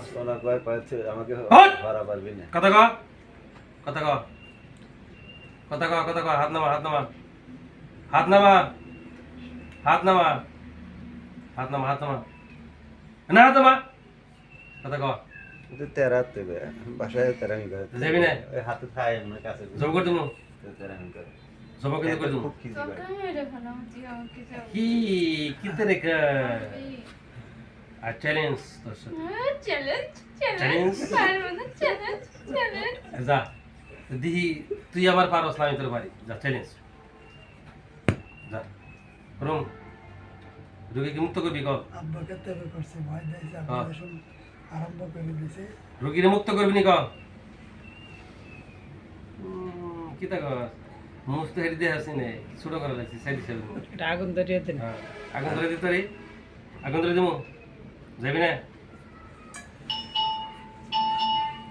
সোনা কয় পাচ্ছে আমাকে ধরা পারবি না। কথা ক কথা ক কথা ক কথা ক হাত নামা হাত নামা হাত নামা হাত নামা হাত নামা হাত নামা না হাত নামা কথা ক তুই তেরাতে বে বাসায় তেরামি করে যাবি না ওই হাতে থায় না কাছে জব করে দিমু তেরামি করে জব কিন্তু করে দিমু খুব খিজি করে কি কিতে রে কা আ চ্যালেঞ্জ তোর সাথে চ্যালেঞ্জ পারবো না চ্যালেঞ্জ যা দিহি তুই আবার পারস না আমি তোর পারি যা চ্যালেঞ্জ যা রুম রোগীকে মুক্ত করবি কর আব্বাকে তবে করছে ভয় দিয়েছে আপনাদের শুন আরম্ভ করে দিয়েছে রোগীরে মুক্ত করবি নি কর কি তা কর মুস্ত হেরি দে হাসি নে ছোট করা লাগছে সাইড সাইড এটা আগুন ধরিয়ে দেন হ্যাঁ আগুন ধরে দিতে রে আগুন ধরে দিমু যাবি না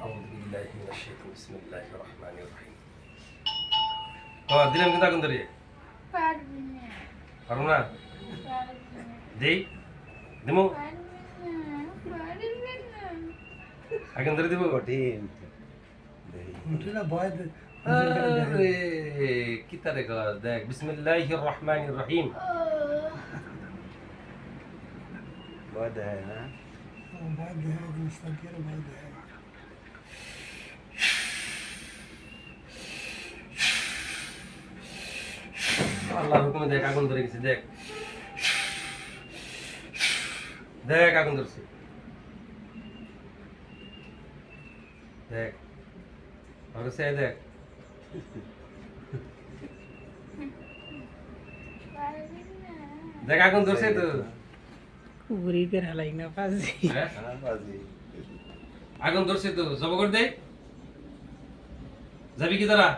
আউযু বিল্লাহি মিনাশ শাইতানির বিসমিল্লাহির রহমানির রহিম দিলাম কিন্তু আগুন ধরে পারবো না পারবো না পারবো না দেই দিমু পারবো না আগুন ধরে দিব কঠিন দেই উঠে ভয় আরে কি তারে কর দেখ বিসমিল্লাহির রহমানির রহিম ভয় দেয় না ভয় দেয় মুস্তাকির ভয় দেয় আল্লাহর হুকুমে দেখ আগুন ধরে গেছে দেখ দেখ আগুন ধরছে দেখ আর সে দেখ দেখ আগুন ধরছে তো উড়িতে হালাই না পাজি হ্যাঁ? হ্যাঁ বাজি আগুন ধরছে তো জব করে দে যাবি কি তারা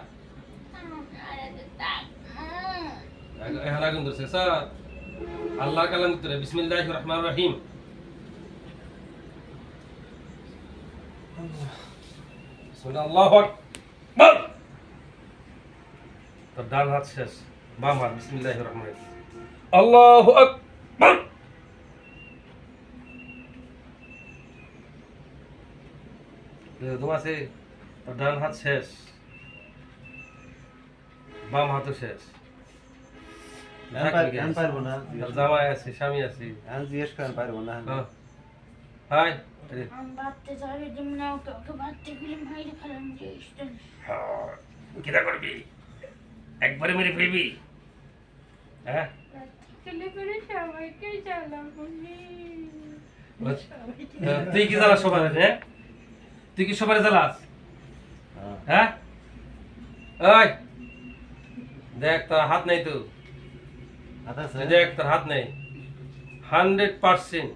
এখন আগুন ধরছে স্যার আল্লাহর কালাম ভিতরে বিসমিল্লাহির রহমানির রহিম বিসমিল্লাহ আল্লাহু আকবার তো ডান হাত শেষ বাম হাত বিসমিল্লাহির রহমানির রহিম আল্লাহু আকবার তোমার সে ডান হাত শেষ বাম হাতও শেষ আমি পারবো না আর জামাই আছে স্বামী আছে আমি জিজ্ঞেস করেন পারবো না হাই আমি বাড়তে যাবে তুমি না ওকে বাড়তে গেলে মাইরে ফেলাম যে ইস্টান কিটা করবি একবারে মেরে ফেলবি হ্যাঁ গেলে করে সবাইকে চালাবো তুই কি জ্বালাস সবার হ্যাঁ তুই কি সবার জ্বালাস হ্যাঁ ওই দেখ তোর হাত নেই তো দেখ তোর হাত নেই 100%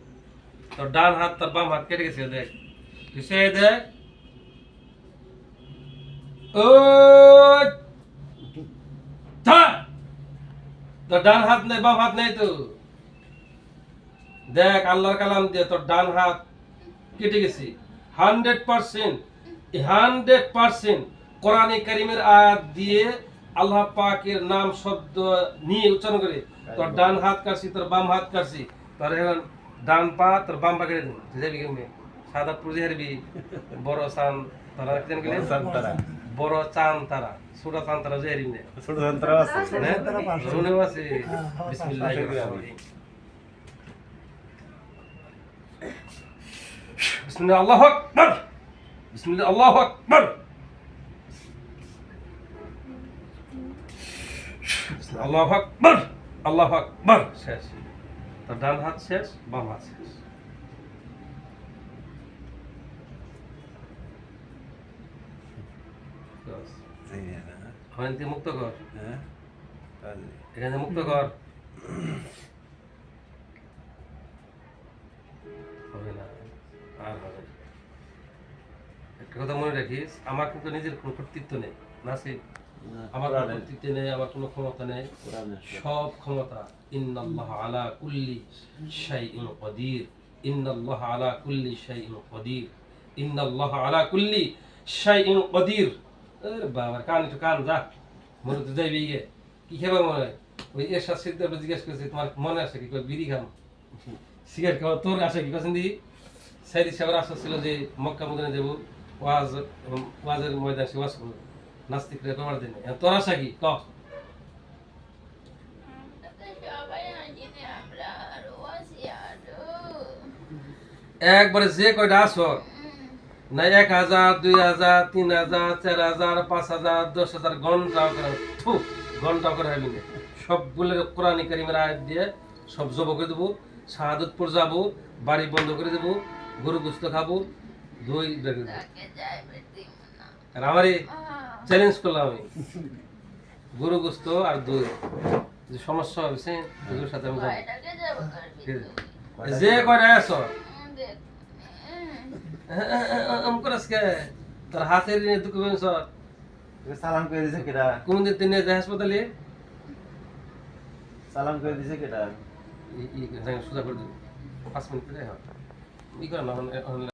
তোর ডান হাত তোর বাম হাত কেটে গেছে দেখ তুই সে দেখ ও তোর ডান হাত নেই বাম হাত নেই তো দেখ আল্লাহর কালাম দিয়ে তোর ডান হাত কেটে গেছে 100% 100% কোরআনে কারীমের আয়াত দিয়ে আল্লাহ পাকের নাম শব্দ নিয়ে উচ্চারণ করে তোর ডান হাত কাটছি তোর বাম হাত কাটছি তোর এখন ডান পা তোর বাম পা কেটে দিন যাবি কেমনে সাদা পুজি হারবি বড় চান তারা কেন গেলে সান্তারা বড় চান তারা ছোট চান তারা যে হারিবি না ছোট যন্ত্র আছে রুনেও আছে বিসমিল্লাহির রহমানির রহিম বিসমিল্লাহ আল্লাহু আকবার বিসমিল্লাহ আল্লাহু আকবার আল্লাহু আকবার আল্লাহু আকবার শেষ তোর ডান হাত শেষ বাম হাত শেষ এখান থেকে মুক্ত কর হ্যাঁ এখানে মুক্ত কর হবে না আর হবে না। একটা কথা মনে রাখিস আমার কিন্তু নিজের কোনো কর্তৃত্ব নেই নাসিব আমার কোনো কর্তৃত্ব নেই আমার কোনো ক্ষমতা নেই সব ক্ষমতা ইন্নাল্লাহ আলা কুল্লি শাইইন কাদির ইন্নাল্লাহ আলা কুল্লি শাইইন কাদির ইন্নাল্লাহ আলা কুল্লি শাইইন কাদির আরে বাবা কান একটু কান যা মনে তো যাইবি গিয়ে কি খাবে মনে হয় ওই এরশাদ সিদ্দিক জিজ্ঞেস করেছে তোমার মনে আছে কি বিড়ি খাম সিগারেট খাওয়া তোর আসে কি পছন্দ সাইদি সাহেবের আশা ছিল যে মক্কা মদিনা যাব ওয়াজের ময়দান সে ওয়াজ করবে নাস্তিকরা তোমার দিনে তোর আশা কি ক সবাই আসেনি আমরা আরো আসি আরো একবারে যে কয়টা আসো না 1000 2000 3000 4000 5000 10,000 ঘন্টা করে ঘন্টা করে আমি না সবগুলো কোরআন কারীমের আয়াত দিয়ে সব জব করে দেবো শাহাদতপুর যাবো বাড়ি বন্ধ করে দেবো গরু গোস্ত খাবো দই রেখে দেবো তাকে যাইবে দিব না আর আমারই চ্যালেঞ্জ করলাম আমি গরু গোস্ত আর দই যে সমস্যা হয়েছে ওদের সাথে আমি যাবো ভাইটাকে যাবো করবি যে কয়টা আসো দেখ আমকরাসকে তার হাতের নিয়ে দুঃখ পেয়েছ সালাম করে দিছে কেডা কোনদিন তিনি যায় হাসপাতালে সালাম করে দিছে কেডা সোজা করে দেবে 5 মিনিট পরে ই করে না